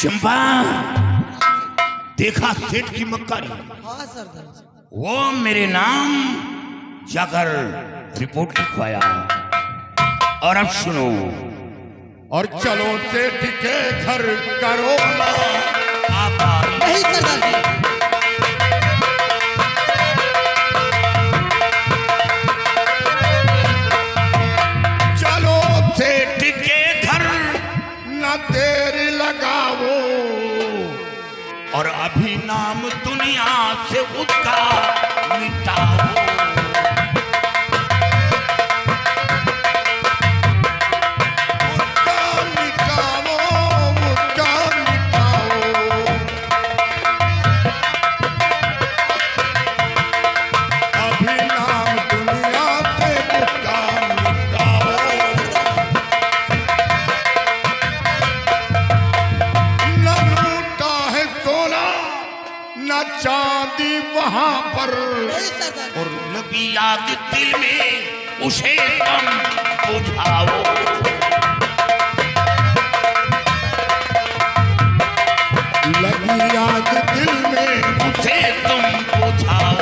चंपा, देखा सेठ की मक्कारी? हाँ सरदार। वो मेरे नाम जाकर रिपोर्ट लिखवाया। और अब सुनो, और चलो सेठ के घर करो नहीं सरदार जी। चलो सेठ के घर न देर लगाओ, और अभी नाम दुनिया से उसका मिटाओ। उसका मिटाओ, उसका मिटाओ। अभी नाम दुनिया से उसका मिटाओ। न लूटा है सोना न चांदी वहां पर, नहीं सरदार। और लगी आग दिल में उसे तुम बुझाओ। लगी आग दिल में उसे तुम बुझाओ।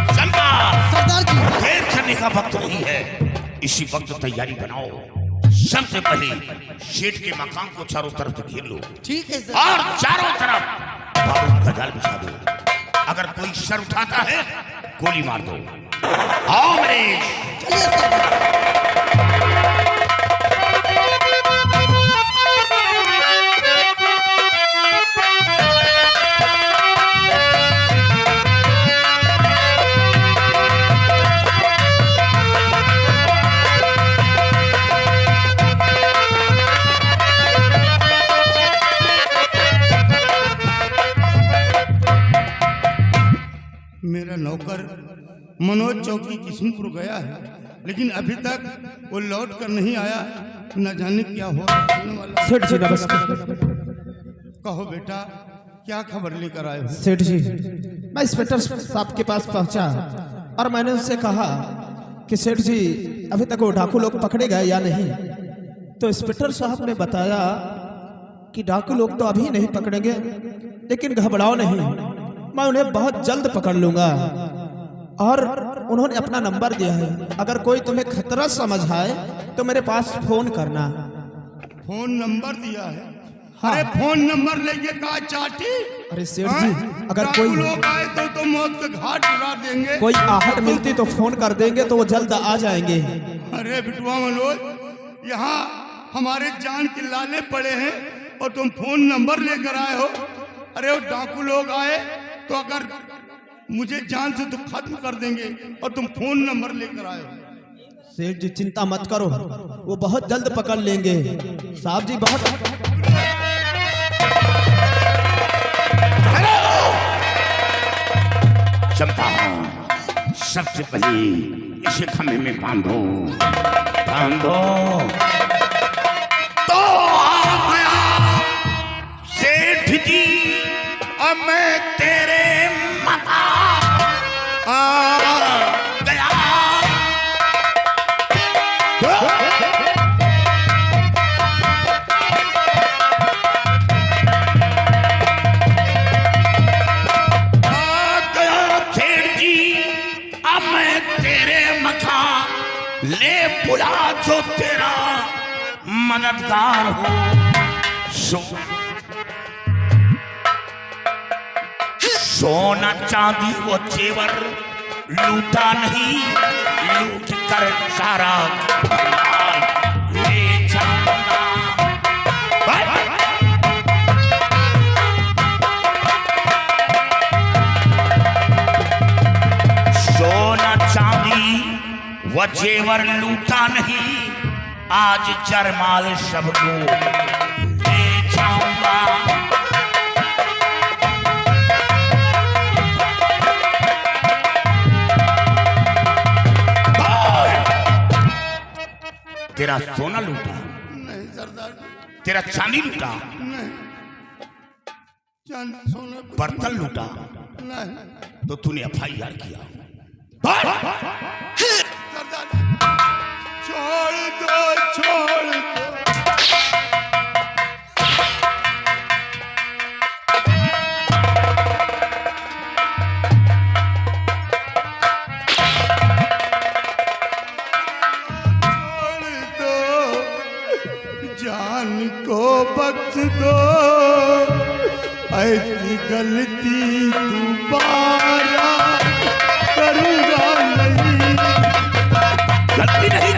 चंपा, सरदार जी। देर करने का वक्त नहीं है, इसी वक्त तैयारी बनाओ। सबसे पहले शेठ के मकान को चारों तरफ से घेर लो, ठीक है सर। और चारों तरफ बारूद का जाल बिछा दो। अगर कोई सर उठाता है गोली मार दो। आओ मेरे। चलिए सरदार। मेरा नौकर मनोज चौकी किशनपुर गया है, लेकिन अभी तक वो लौट कर नहीं आया। न जाने क्या हो वाला। सेठ जी नमस्ते। कहो बेटा, क्या खबर लेकर आए हो? सेठ जी, मैं इंस्पेक्टर साहब के पास पहुंचा और मैंने उनसे कहा कि सेठ जी अभी तक वो डाकू लोग पकड़े गए या नहीं। तो इंस्पेक्टर साहब ने बताया कि डाकू लोग तो अभी नहीं पकड़ेंगे, लेकिन घबराओ नहीं, मैं उन्हें बहुत जल्द पकड़ लूंगा। और उन्होंने अपना नंबर दिया है, अगर कोई तुम्हें खतरा समझ आए तो मेरे पास फोन करना। फोन नंबर दिया है? हाँ। अरे फोन नंबर लेके कहा चाटी? अरे सेठ जी, अगर डाकू कोई लोग आए तो मौत के घाट उड़ा देंगे। कोई आहट मिलती तो फोन कर देंगे तो वो जल्द आ जाएंगे। अरे बिटुआ मनोज, यहाँ हमारे जान के लाले पड़े हैं और तुम फोन नंबर लेकर आए हो। अरे वो डाकू लोग आए तो अगर मुझे जान से तो खत्म कर देंगे, और तुम फोन नंबर लेकर आए हो। सेठ जी चिंता मत करो, वो बहुत जल्द पकड़ लेंगे। साहब जी बहुत चंपा, सबसे पहले इसे खम्भे में बांधो, बांधो। तो आ गया सेठ जी, अब मैं तेरे मकान आ गया। ले बुला जो तेरा मददगार हो। सोना चांदी वो जेवर लूटा नहीं, लूट कर सारा ले जाऊंगा। सोना चांदी वो जेवर लूटा नहीं, आज जरमाल सब लोग ले जाऊंगा। तेरा सोना लूटा? नहीं सरदार, तेरा चांदी लूटा? नहीं। चांदी सोना बर्तन लूटा? नहीं। तो तूने FIR किया। सरदार, छोड़ दो, छोड़ दो। जान को बख्श दो, ऐसी गलती दोबारा करूँगा नहीं। गलती नहीं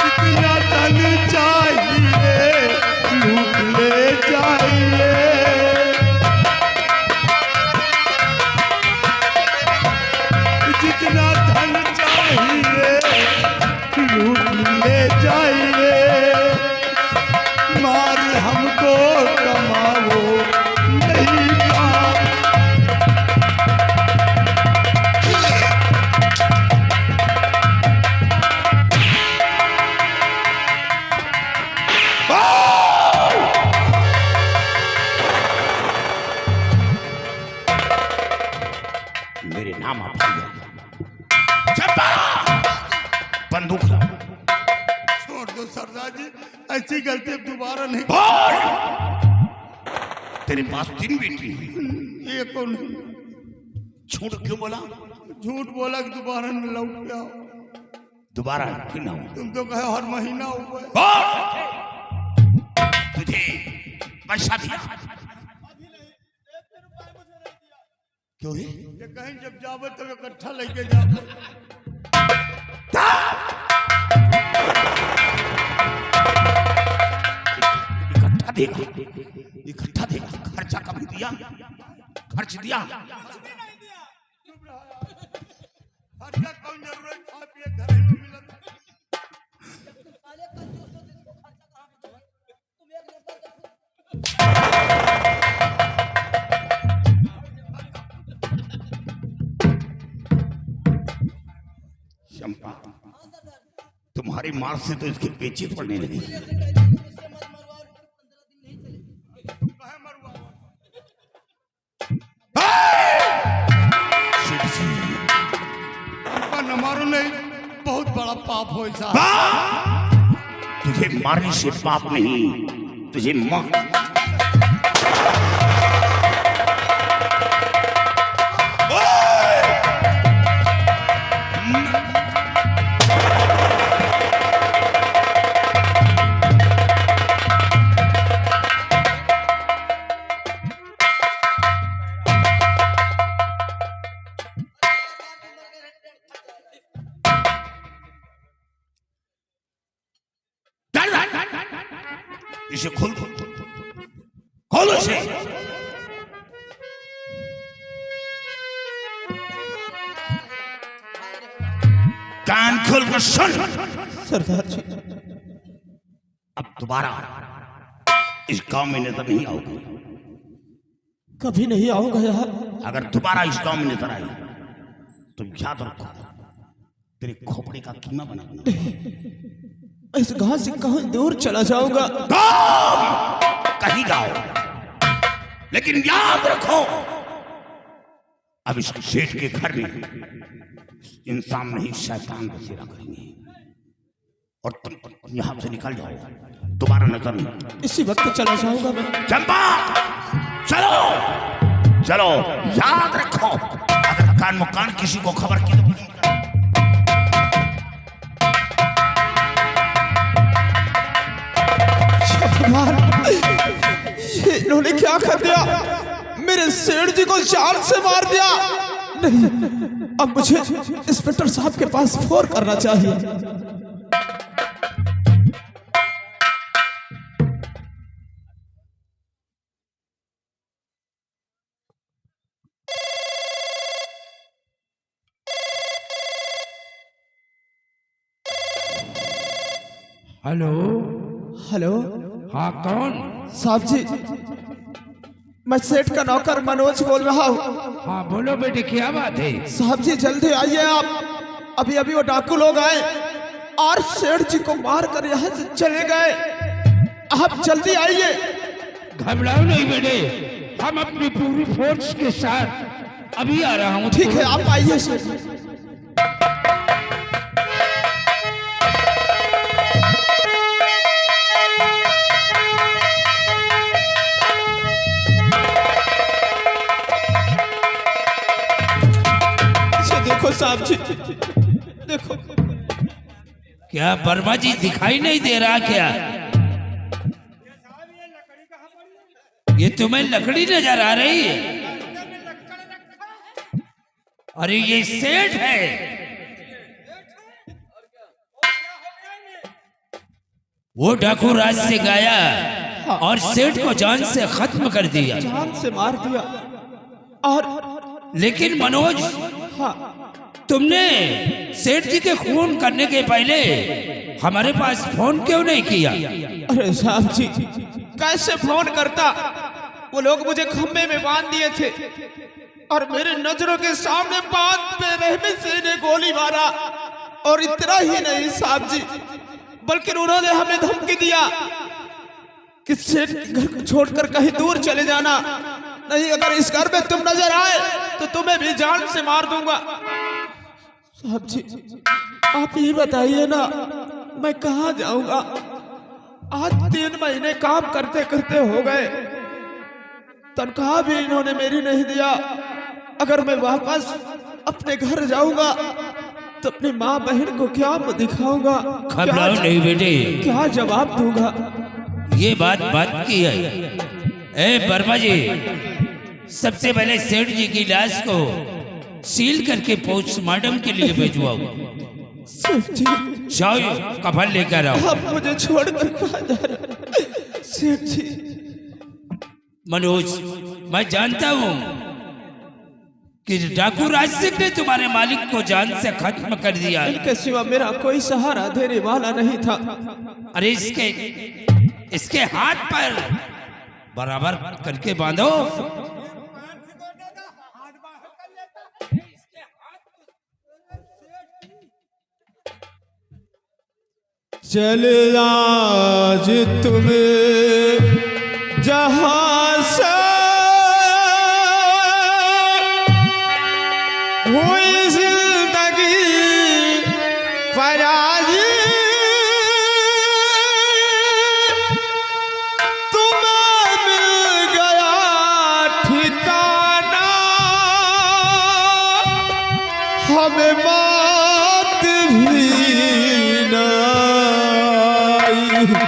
कितना धन चाहिए लूट ले जाइए, जितना धन चाहिए लूट ले जाइए, मार हमको कमाओ नहीं पाओ। मेरे नाम आप चंपा, बंदूक लाओ। छोड़ दो सरदार जी, ऐसी गलती अब दोबारा नहीं। बोल, तेरे पास 3 बेटी हैं, ये कौन है? झूठ क्यों बोला? झूठ बोला कि दोबारा न लौट के आओ। दोबारा क्यों ना हो? तुम तो कहे हर महीना हुआ है। बोल, तुझे पैसा दिया क्यों है? ये कहीं जब जाओ तो इकट्ठा लेके जाओ। इकट्ठा देगा, इकट्ठा देगा। खर्चा कभी दिया? खर्च दिया? खर्चा कौन जरूरत, खा पिए घरेलू मिलत। चंपा, तुम्हारी मार से तो इसके पेची पड़ने लगी। कहे मरुआ शिव जी, उनका न मारो नहीं, बहुत बड़ा पाप हो ऐसा। तुझे मारने से पाप नहीं, तुझे मार इसे खोल, खोलो इसे। कान खोल कर सुन। सरदार जी, अब दोबारा इस गांव में नजर नहीं आओगे। कभी नहीं आऊंगा यार। अगर दोबारा इस गांव में नजर आई तो याद रखो, तेरे खोपड़े का कीमा बना दूंगा। इस गांव से कहीं दूर चला जाऊंगा। कहीं जाओ, लेकिन याद रखो, अब इस सेठ के घर में इंसान नहीं शैतान बसेरा करेंगे, और तुम यहां से निकल जाओ, दोबारा नजर नहीं। इसी वक्त चला जाऊंगा मैं। चंपा, चलो चलो, याद रखो, अगर कान मुकान किसी को खबर की तो भगवान, ये इन्होंने क्या कर दिया? मेरे सेठ जी को जान से मार दिया। नहीं, अब मुझे इंस्पेक्टर साहब के पास फोन करना चाहिए। हेलो। हेलो, हाँ कौन? साहब जी, मैं सेठ का नौकर मनोज बोल रहा हूँ। हाँ बोलो बेटे, क्या बात है? साहब जी जल्दी आइए आप। अभी अभी वो डाकू लोग आए और सेठ जी को मार कर यहाँ से चले गए। आप जल्दी आइए। घबराओ नहीं बेटे, हम अपनी पूरी फोर्स के साथ अभी आ रहा हूँ। ठीक है, आप आइए सेठ जी। देखो साहब जी, देखो क्या वर्मा जी दिखाई नहीं दे रहा क्या? ये तुम्हें लकड़ी नजर आ रही है? अरे ये सेठ है। वो डाकू राज से गाया और सेठ को जान से खत्म कर दिया, जान से मार दिया। और लेकिन मनोज, हाँ, तुमने सेठ जी के खून करने के पहले हमारे पास फोन क्यों नहीं किया? अरे साहब जी, कैसे फोन करता? वो लोग मुझे खंबे में बांध दिए थे और मेरे नजरों के सामने बांध पे रहमी सिंह ने गोली मारा। और इतना ही नहीं साहब जी, बल्कि उन्होंने हमें धमकी दिया कि सेठ के घर को छोड़कर कहीं दूर चले जाना, नहीं अगर इस घर में तुम नजर आए तो तुम्हें भी जान से मार दूंगा। साहब जी, आप ये बताइए ना, मैं कहाँ जाऊंगा? आज 3 महीने काम करते करते हो गए, तनख्वाह भी इन्होंने मेरी नहीं दिया। अगर मैं वापस अपने घर जाऊंगा तो अपनी माँ बहन को क्या दिखाऊंगा? घबराओ नहीं बेटे, क्या जवाब दूंगा? ये बात की है। ए वर्मा जी, सबसे पहले सेठ जी की लाश को सील करके पोस्टमार्टम के लिए भिजवाओ। सेठ जी, जाओ कफन लेकर आओ। आप मुझे छोड़कर कहाँ जा रहे हैं? सेठ जी, मनोज, मैं जानता हूं कि डाकू राज सिंह ने तुम्हारे मालिक को जान से खत्म कर दिया। इनके सिवा मेरा कोई सहारा देने वाला नहीं था। अरे इसके हाथ पर बराबर करके बांधो। चल आज तुम्हें जहां से हुई जिंदगी पराजी, तुम्हें मिल गया ठिकाना, हमें बात भी न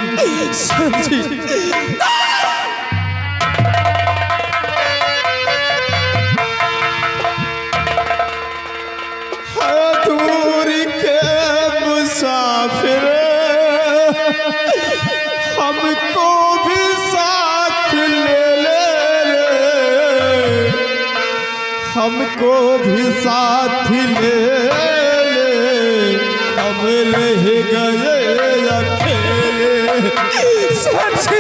आई। समझी? दूरी के मुसाफिर हमको भी साथ ले ले, हमको भी साथ ले ले, हम रह गए अकेले। सच्ची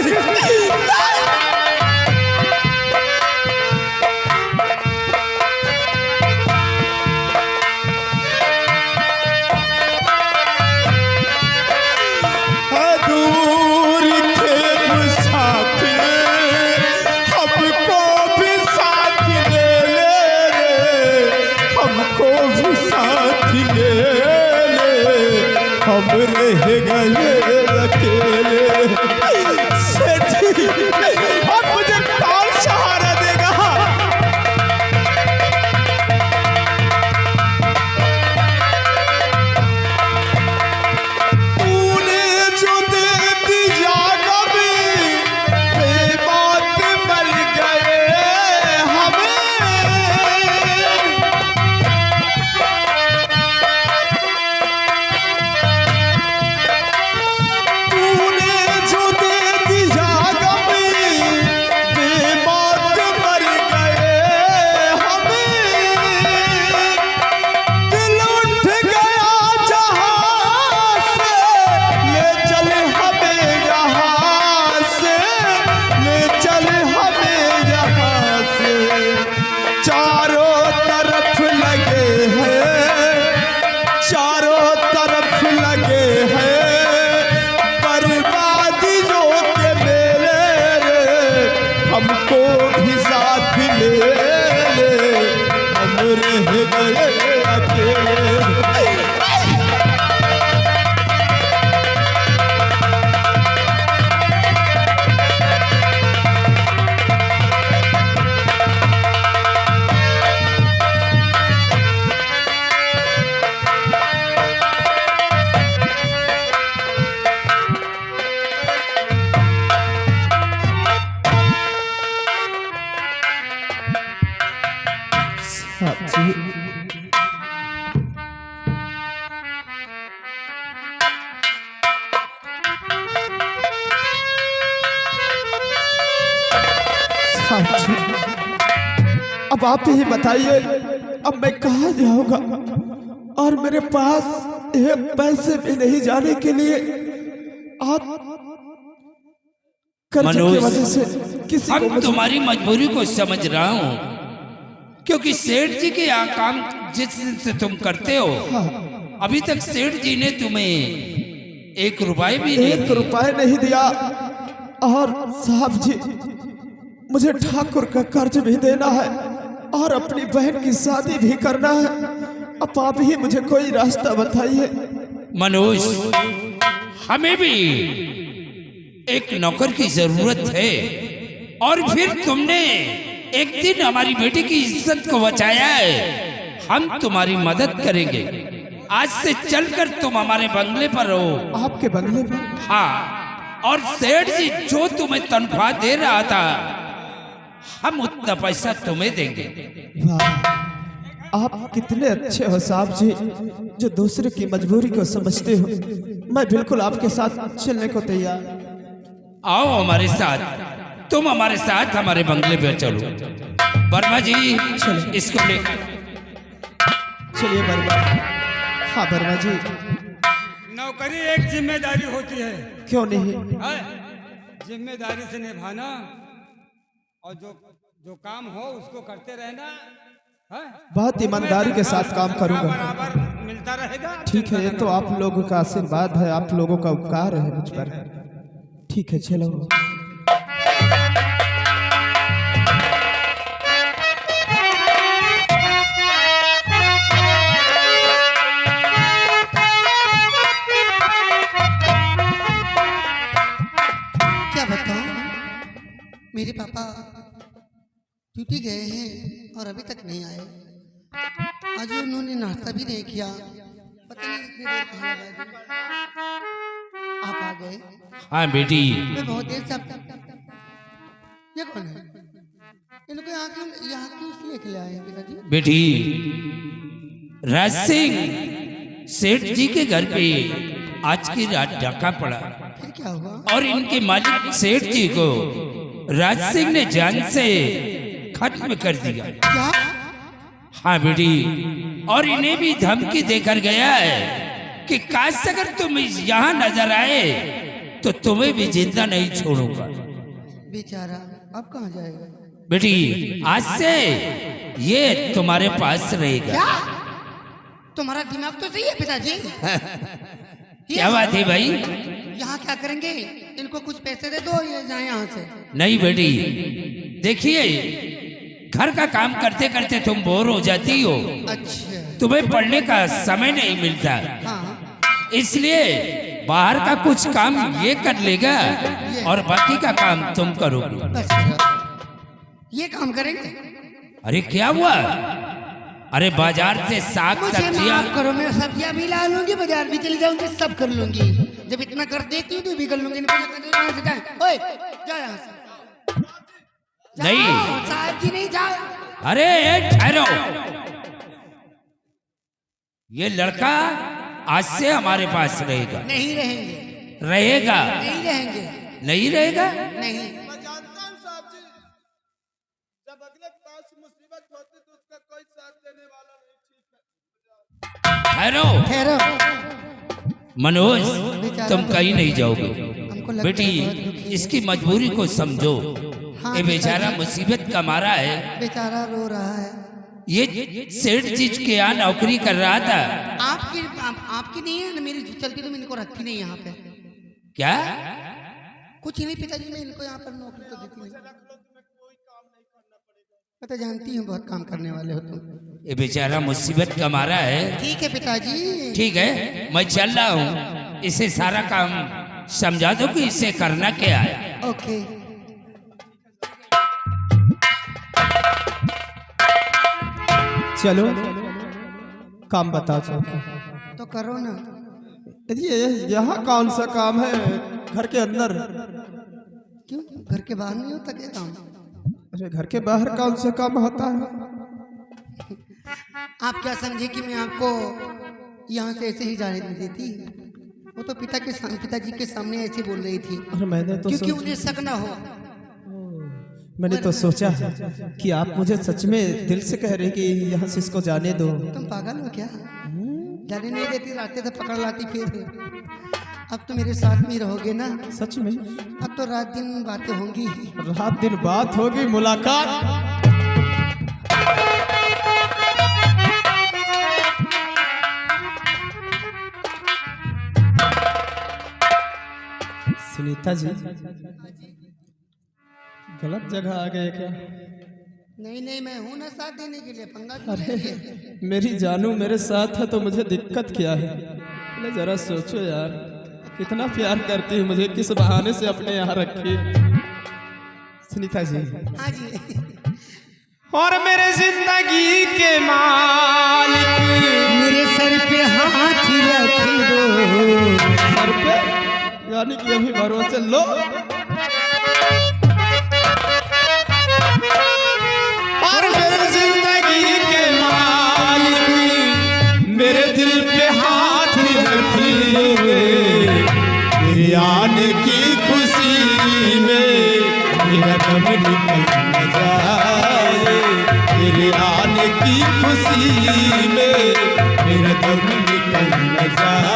हम रह गए अकेले। सेठी, अब मुझे कौन सहारा देगा? तूने जो दे दिया कभी बेबात मर गए हमें। हाँ जी। अब आप ही बताइए, अब मैं कहाँ जाऊंगा? और मेरे पास एक पैसे भी नहीं जाने के लिए। आप कर्ज की मनोज, वजह से किसी को हम तुम्हारी मजबूरी को समझ रहा हूँ, क्योंकि सेठ जी के यहाँ काम जिस दिन से तुम करते हो, अभी तक सेठ जी ने तुम्हें 1 रुपए भी नहीं 1 दिए। रुपए नहीं दिया। और साहब जी, मुझे ठाकुर का कर्ज भी देना है और अपनी बहन की शादी भी करना है। अब आप ही मुझे कोई रास्ता बताइए। मनोज, हमें भी एक नौकर की जरूरत है, और फिर तुमने एक दिन हमारी बेटी की इज्जत को बचाया है। हम तुम्हारी मदद करेंगे। आज से चलकर तुम हमारे बंगले पर रहो। आपके बंगले पर? हाँ, और सेठ जी जो तुम्हें तनख्वाह दे रहा था, हम उतना पैसा तुम्हें देंगे। वाह, आप कितने अच्छे हो साहब जी, जो दूसरे की मजबूरी को समझते हो। मैं बिल्कुल आपके साथ चलने को तैयार। आओ हमारे साथ, तुम हमारे साथ हमारे बंगले पे चलो। वर्मा जी, इसको लेकर चलिए वर्मा। हाँ वर्मा जी। नौकरी एक जिम्मेदारी होती है, क्यों नहीं? जिम्मेदारी से निभाना, और जो काम हो उसको करते रहना है। बहुत ईमानदारी के साथ काम करूंगा। बराबर मिलता रहेगा। ठीक है, ये तो आप लोगों का आशीर्वाद है, आप लोगों का उपकार है मुझ पर। ठीक है, चलो। क्या बताऊं, मेरे पापा ड्यूटी गए हैं और अभी तक नहीं आए। आज उन्होंने नाश्ता भी नहीं किया। पता नहीं इतनी देर कहाँ लगाए। आप आ गए। हाँ बेटी, मैं बहुत देर से ये कौन है? इनको यहाँ क्यों इसलिए के लिए आए हैं पिताजी? बेटी, राज सिंह सेठ जी के घर पे आज की रात डाका पड़ा, फिर क्या हुआ? और इनके मालिक सेठ जी को राज सिंह ने जान से खत्म कर दिया। क्या? हाँ बेटी, और इन्हें भी धमकी देकर गया है कि काश अगर तुम यहाँ नजर आए तो तुम्हें भी जिंदा नहीं छोड़ूंगा। बेचारा अब कहाँ जाएगा? बेटी, आज से ये तुम्हारे पास रहेगा। क्या? तुम्हारा दिमाग तो सही है पिताजी। क्या बात है भाई? यहाँ क्या करेंगे? इनको कुछ पैसे दे दो, ये जाए यहाँ से। नहीं बेटी, देखिए, घर का काम करते करते तुम बोर हो जाती हो, अच्छा। तुम्हें पढ़ने का समय नहीं मिलता, हाँ, इसलिए बाहर का कुछ काम ये कर लेगा और बाकी का काम तुम करोगे। अच्छा, ये काम करेंगे? अरे क्या हुआ? अरे बाजार से साग मुझे सब्जियां। माफ करो, मैं सब्जियां भी ला लूंगी, बाजार भी चली जाऊंगी, सब कर लूंगी। जब इतना कर देती हूँ तो भी कर लूंगी। ओए, जा यहाँ से। नहीं। जाओ, साहब जी नहीं जाओ। अरे ठहरो, ये लड़का आज से हमारे पास रहेगा। नहीं रहेंगे। रहेगा? नहीं रहेंगे। नहीं रहेगा? नहीं। मैं जानता हूँ साहब जी, जब अगले पास मुसीबत होती तो उसका कोई साथ देने वाला नहीं। ठहरो ठहरो। मनोज, बेचारा तुम तो- कहीं नहीं जाओगे। हमको लगता बेटी, है बहुत दुखी है। इसकी मजबूरी को समझो। हाँ, ये बेचारा पिताजी। मुसीबत का मारा है। बेचारा रो रहा है। ये सेठ जी के यहाँ नौकरी कर रहा था। आपकी नहीं है ना, मेरी चलती तो मैं इनको रखती नहीं यहाँ पे। क्या? कुछ नहीं पिताजी, मैं इनको यहाँ पर नौकरी तो देती नहीं। मैं तो जानती हूँ बहुत काम करने वाले हो तुम। ये बेचारा मुसीबत का मारा है। ठीक है पिताजी। ठीक है, मैं चल रहा हूँ, इसे सारा काम समझा दो कि इसे करना क्या है। ओके। चलो, काम बताओ। चलो, तो करो ना। ये यहाँ कौन सा काम है? घर के अंदर? क्यों, घर के बाहर नहीं होता क्या काम? अरे घर के बाहर कौन सा काम होता है? आप क्या समझे कि मैं आपको यहाँ से ऐसे ही जाने नहीं देती? वो तो पिताजी के सामने ऐसे बोल रही थी, अरे मैंने तो क्योंकि उन्हें शक न हो। मैंने तो सोचा कि आप मुझे सच में दिल से कह रहे कि यहाँ से इसको जाने दो। तुम पागल हो क्या? जाने नहीं देती, रास्ते से पकड़ लाती फिर। अब तो मेरे साथ में ही रहोगे ना? सच में? अब तो रात दिन बातें होंगी। रात दिन बात होगी, मुलाकात। सुनीता जी, गलत जगह आ गए क्या? नहीं नहीं, मैं हूं ना साथ देने के लिए। पंगा क्यों अरे ले लिए? मेरी जानू मेरे साथ है तो मुझे दिक्कत क्या है? अरे जरा सोचो यार, कितना प्यार करती है मुझे, किस बहाने से अपने यहाँ रखी। सुनीता जी। हाँ जी। और मेरे जिंदगी के मालिक, मेरे सर पे हाथ रख दो। सर पे? यानी कि अभी भरोसे लो। और मेरे जिंदगी के मालिक, मेरे दिल पे हाथ रखिए। मेरे आने की खुशी में मेरा दम निकल न जाए। मेरे आने की खुशी में मेरा दम निकल न जाए।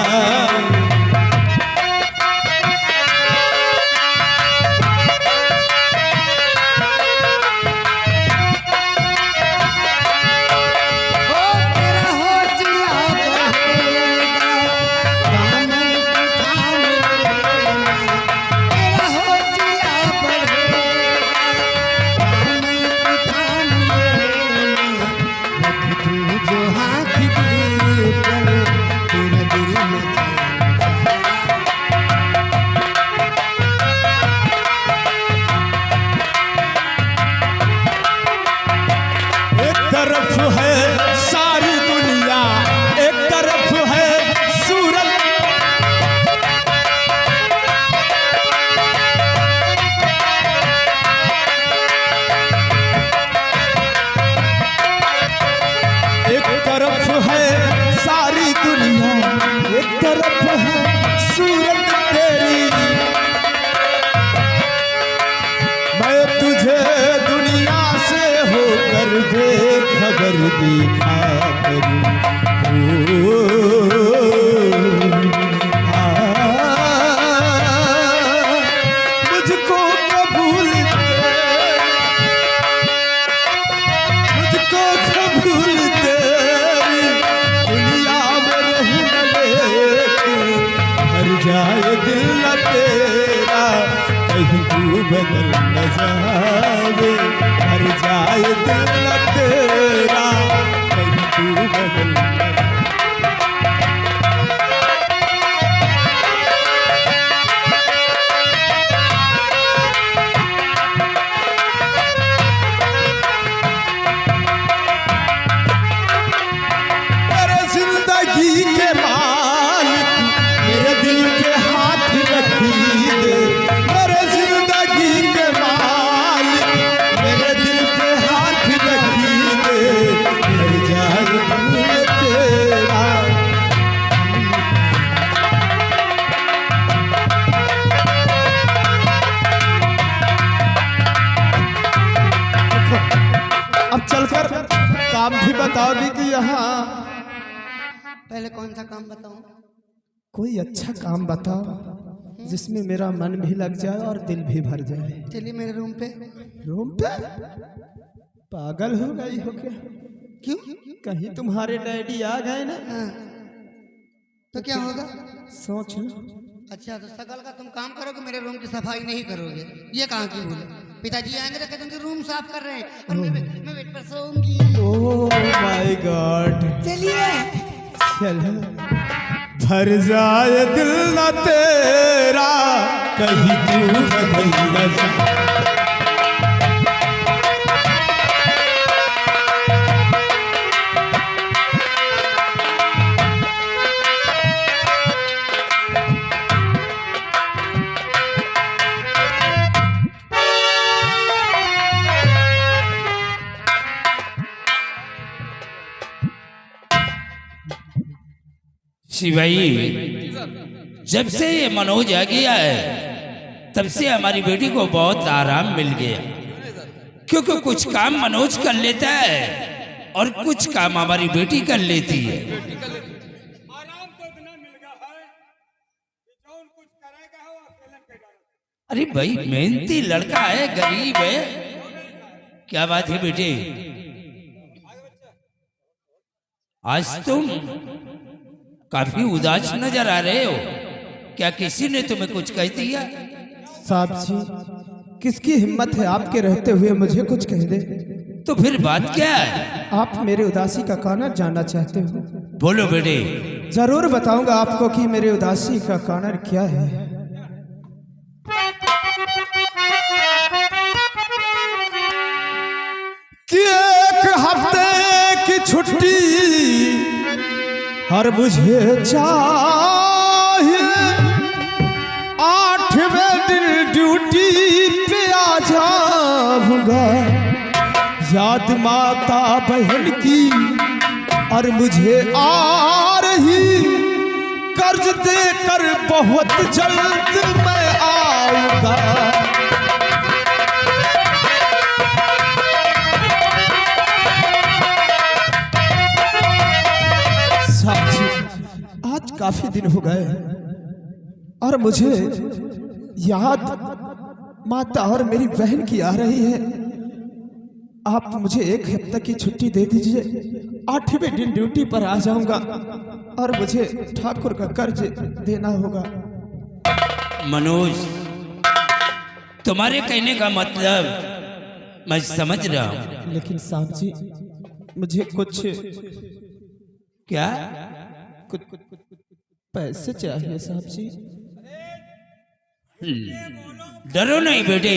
खबर देखा करूं। मुझको कबूल मुझको कबूल तेरी दुनिया में रही न हर जाए दिल न तेरा, कहीं तू बदल न जाए। हर जाए दिल न तेरा, कहीं तू बदल न जाए। मेरे जिंदगी के मालिक, मेरे दिल के हाथ रखिए। मेरे जिंदगी के मालिक, मेरे दिल के हाथ रखिए। हर जाए दिल तेरा। अब चलकर काम भी बताओगी कि यहाँ पहले कौन सा काम बताऊं? कोई अच्छा काम बताओ जिसमें मेरा मन भी लग जाए और दिल भी भर जाए। चलिए मेरे रूम पे। रूम पे? पागल हो गई हो क्या? क्यों? कहीं तुम्हारे डैडी आ गए ना? हाँ। तो क्या होगा? सोच लो। अच्छा, तो सकल का तुम काम करोगे, मेरे रूम की सफाई नहीं करोगे। ये कहाँ की भूल है? पिताजी आएंगे तो कहते रूम साफ कर रहे हैं और मैं बेड पर सोऊंगी। Oh my God. चलिए चलो। भर जाए दिल न तेरा, कहीं तू बदल न जा। शिवाई, जब से ये मनोज आ गया है तब से हमारी बेटी को बहुत आराम मिल गया। क्योंकि कुछ काम मनोज कर लेता है और कुछ काम हमारी बेटी कर लेती है। आराम तो इतना मिल गया है कि जौन कुछ करेगा हो अकेले के डर। अरे भाई मेहनती लड़का है, गरीब है, क्या बात है बेटे। आज तुम काफी उदास नजर आ रहे हो, क्या किसी ने तुम्हें कुछ कह दिया? साहब जी, किसकी हिम्मत है आपके रहते हुए मुझे कुछ कह दे? तो फिर बात क्या है? आप मेरे उदासी का कारण जानना चाहते हो? बोलो बेटे। जरूर बताऊंगा आपको कि मेरे उदासी का कारण क्या है। कि एक हफ्ते की छुट्टी हर मुझे चाहिए, 8वें दिन ड्यूटी पे आ जाऊंगा। याद माता बहन की और मुझे आ रही, कर्ज देकर बहुत जल्द मैं आऊंगा। साहब जी, आज काफी दिन हो गए और मुझे याद माता और मेरी बहन की आ रही है। आप मुझे 1 हफ्ते की छुट्टी दे दीजिए, 8वें दिन ड्यूटी पर आ जाऊंगा और मुझे ठाकुर का कर्ज देना होगा। मनोज, तुम्हारे कहने का मतलब मैं समझ रहा हूं, लेकिन साहब जी, मुझे कुछ क्या कुछ पैसे चाहिए साहब जी। डरो नहीं बेटे,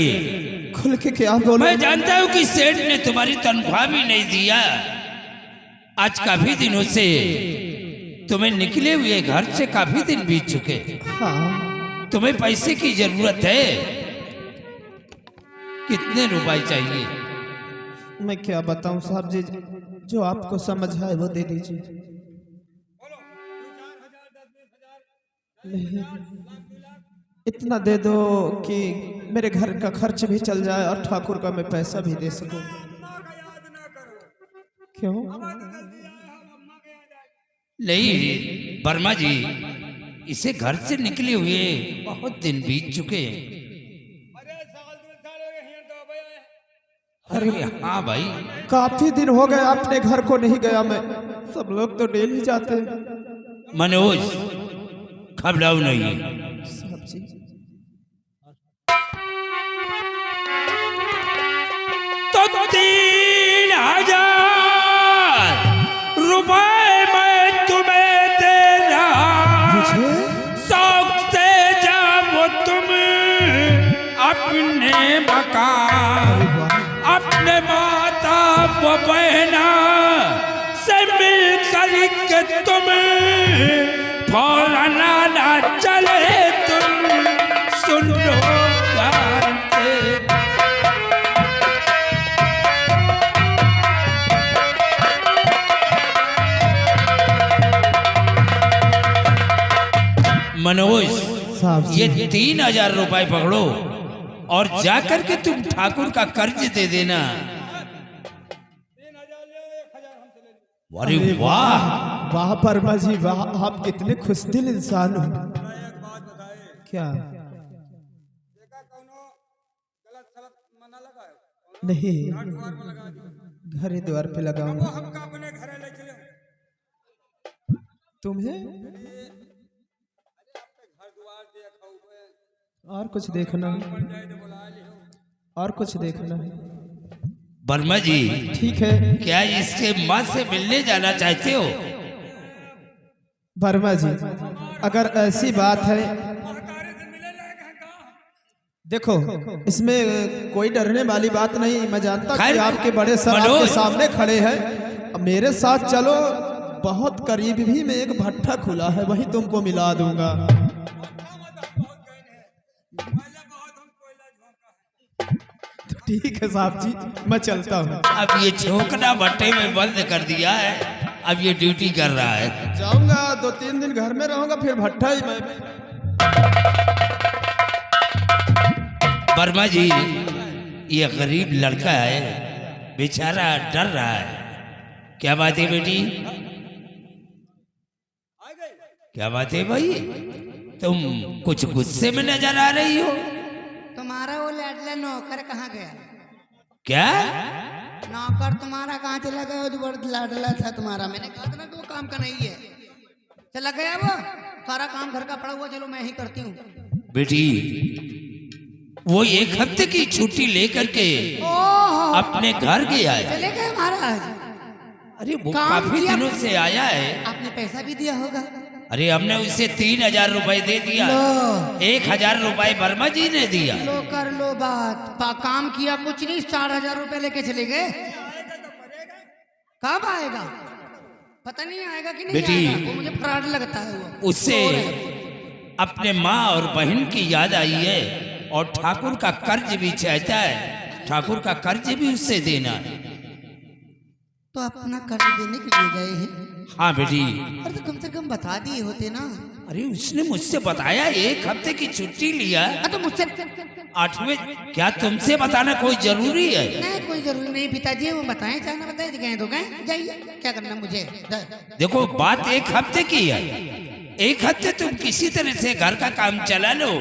खुल के क्या बोलो? मैं जानता हूं कि सेठ ने तुम्हारी तनख्वाह भी नहीं दिया। आज काफी दिनों से तुम्हें निकले हुए घर से काफी दिन बीत चुके। हाँ, तुम्हें पैसे की जरूरत है, कितने रुपए चाहिए? मैं क्या बताऊं साहब जी, जो आपको समझ आए वो दे दीजिए। नहीं, इतना दे दो कि मेरे घर का खर्च भी चल जाए और ठाकुर का मैं पैसा भी दे सकूं। क्यों? नहीं वर्मा जी, इसे घर से निकले हुए बहुत दिन बीत चुके हैं। अरे हाँ भाई, काफी दिन हो गए अपने घर को नहीं गया मैं। सब लोग तो डेली जाते हैं। मनोज घबराओ नहीं। साहब जी, तो 3000 रुपए मैं तुम्हें दे रहा, मुझे शौक से जाओ तुम अपने मकान, अपने माता व बहना से मिल कर के तुम फौरन ना चले, तुम सुन लो ध्यान से। मनोज, साहब जी, ये 3000 रुपए पकड़ो और जाकर के तुम ठाकुर का कर्ज दे देना। अरे वाह वाह वर्मा जी वाह, आप कितने खुशदिल इंसान हो। क्या? नहीं, घर द्वार पे लगाऊंगा। तुम्हें और कुछ देखना है? और कुछ देखना है? वर्मा जी, ठीक है क्या इसके माँ से मिलने जाना चाहते हो? वर्मा जी, अगर ऐसी बात है, देखो इसमें कोई डरने वाली बात नहीं। मैं जानता हूं कि आपके बड़े सर आपके सामने खड़े हैं। मेरे साथ चलो, बहुत करीब भी में एक भट्ठा खुला है, वहीं तुमको मिला दूंगा। तो ठीक है साहब जी, मैं चलता हूँ। अब ये छोकना भट्टे में बंद कर दिया है, अब ये ड्यूटी कर रहा है। जाऊंगा 2-3 दिन घर में रहूंगा, फिर भट्ठा ही मैं भी। वर्मा जी, ये गरीब लड़का है, बेचारा डर रहा है। क्या बात है बेटी? क्या बात है भाई? तुम कुछ गुस्से में नजर आ रही हो। तुम्हारा वो लाडला नौकर कहाँ गया? क्या? नौकर तुम्हारा कहाँ चला गया? वो जो बड़ा लाडला था तुम्हारा, मैंने कहा था ना कि वो काम का नहीं है। चला गया वो? सारा काम घर का पड़ा हुआ, चलो मैं ही करती हूँ। बेटी वो 1 हफ्ते की छुट्टी लेकर के ओहो, अपने घर गया है। चले गए महाराज? अरे वो काम काफी किया? दिनों से आया है। आपने पैसा भी दिया होगा? अरे हमने उसे 3000 रुपए दे दिया। लो 1000 रुपए वर्मा जी ने दिया। लो कर लो बात। काम किया कुछ नहीं, 4000 रुपए लेके चले गए। कब आएगा? पता नहीं आएगा कि नहीं बेटी, आएगा। वो मुझे फ्रॉड लगता है वो। उससे चोर है। अपने माँ और बहन की याद आई है और ठाकुर का कर्ज भी चाहता है। ठाकुर का कर्ज भी उससे देना है। तो अपना कर्ज देने के लिए गए हैं? हाँ बेटी। और तो कम से कम बता दिए होते ना। अरे उसने मुझसे बताया 1 हफ्ते की छुट्टी लिया। तो मुझसे 8वें। क्या तुमसे बताना कोई जरूरी है? नहीं, कोई जरूरी नहीं पिताजी, वो बताएं चाहे ना बताएं, गए तो गए, जाइए, क्या करना मुझे। देखो बात 1 हफ्ते की है। 1 हफ्ते तुम किसी तरह से घर का काम चला लो,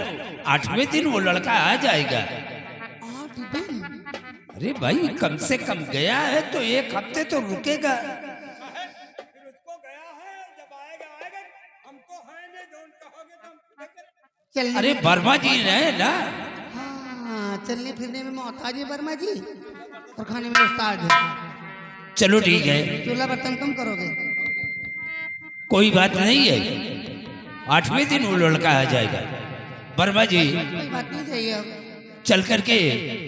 8वें दिन वो लड़का आ जाएगा। 8 दिन? अरे भाई कम से कम गया है तो 1 हफ्ते तो रुकेगा। चलने अरे वर्मा जी ने ना। हाँ, चलने फिरने में मोहताज है वर्मा जी, और खाने में उस्ताद है। चलो ठीक है, चूल्हा बर्तन तुम करोगे। कोई बात नहीं है। 8वें दिन वो लड़का आ जाएगा। वर्मा जी कोई बात नहीं, चाहिए अब। चल करके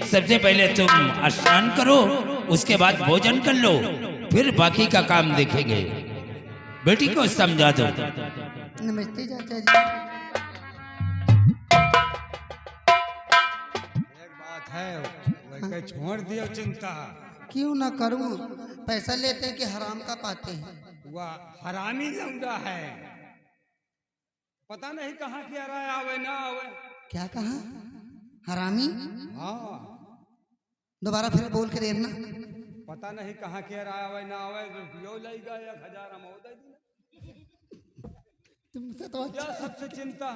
सबसे पहले तुम स्नान करो, उसके बाद भोजन कर लो, फिर बाकी का काम देखेंगे। बेटी को समझा दो। नमस्ते चाचा जी। एक बात है, वैसे छोड़ दियो चिंता। क्यों ना करूं? पैसा लेते हैं कि हराम का पाते हैं? वह हरामी लौंडा है, पता नहीं कहाँ की आ रहा है, आवे ना आवे। क्या कहा? हरामी? हाँ, दोबारा फिर बोल के देखना। पता नहीं कहाँ की आ रहा है, आवे ना आवे। यो लेगा 1000 हम दे दी। तुमसे तो क्या सबसे चिंता?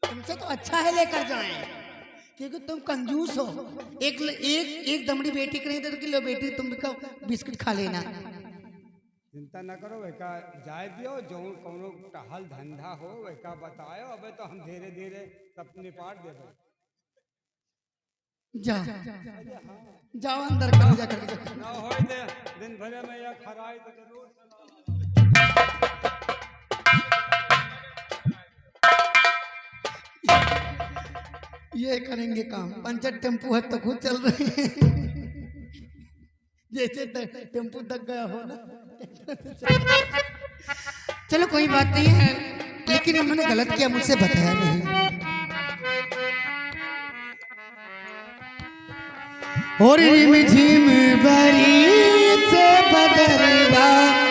तुमसे तो अच्छा है लेकर जाएं, क्योंकि तुम कंजूस हो। एक दमड़ी बेटी के नहीं दे कि लो बेटी तुम बिस्किट खा लेना। चिंता न करो, वैका जाए दियो, जो कोनो टहल धंधा हो वैका बतायो। अबे तो हम धीरे धीरे सब निपाट देबे। जाओ अंदर करो, जा करके ना होए दे दिन भर में या खराई तो जरूर चला। ये करेंगे काम। पंचर टेम्पू है तो खुद चल रहे हैं। जैसे टेम्पू तक गया हो ना। चलो कोई बात नहीं है, लेकिन उन्होंने गलत किया, मुझसे बताया नहीं। और रिम झिम